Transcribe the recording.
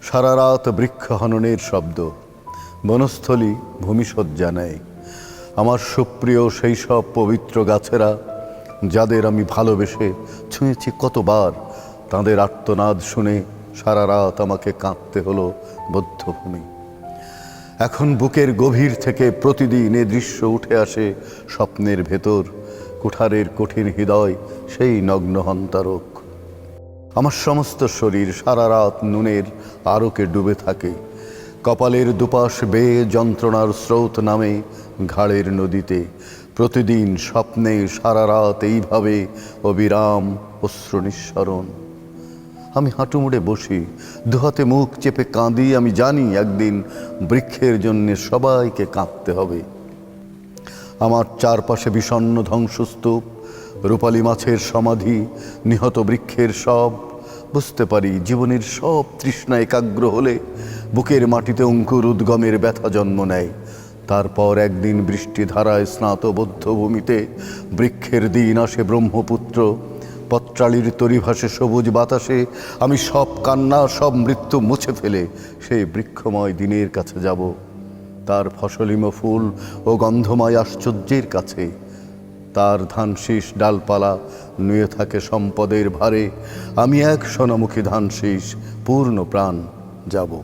সারা রাত বৃক্ষ হননের শব্দ, বনস্থলী ভূমিশয্যা নেয়। আমার সুপ্রিয় সেই সব পবিত্র গাছেরা, যাদের আমি ভালোবেসে ছুঁয়েছি কতবার, তাদের আর্তনাদ শুনে সারা রাত আমাকে কাঁদতে হলো বধ্যভূমি। এখন বুকের গভীর থেকে প্রতিদিন এ দৃশ্য উঠে আসে স্বপ্নের ভেতর। কুঠারের কঠিন হৃদয় সেই নগ্ন হন্তারক। আমার সমস্ত শরীর সারা রাত নুনের আরোকে ডুবে থাকে। কপালের দুপাশ বেয়ে যন্ত্রণার স্রোত নামে ঘাড়ের নদীতে। প্রতিদিন স্বপ্নে সারা রাত এইভাবে অবিরাম অশ্রু নিঃসরণ। আমি হাঁটু মুড়ে বসি, দুহাতে মুখ চেপে কাঁদি। আমি জানি একদিন বৃক্ষের জন্যে সবাইকে কাঁদতে হবে। আমার চারপাশে বিষণ্ণ ধ্বংসস্তূপ, রূপালী মাছের সমাধি, নিহত বৃক্ষের সব। বুঝতে পারি জীবনের সব তৃষ্ণা একাগ্র হলে বুকের মাটিতে অঙ্কুর উদ্গমের ব্যথা জন্ম নেয়। তারপর একদিন বৃষ্টি ধারায় স্নাত বধ্যভূমিতে বৃক্ষের দিন আসে ব্রহ্মপুত্র। পত্রালীর তরি ভাসে সবুজ বাতাসে। আমি সব কান্না, সব মৃত্যু মুছে ফেলে সেই বৃক্ষময় দিনের কাছে যাব, তার ফসলিম ফুল ও গন্ধময় আশ্চর্যের কাছে। তার ধানশীষ ডালপালা নুয়ে থাকে সম্পদের ভারে। আমি এক সোনামুখী ধানশীষ পূর্ণ প্রাণ যাব।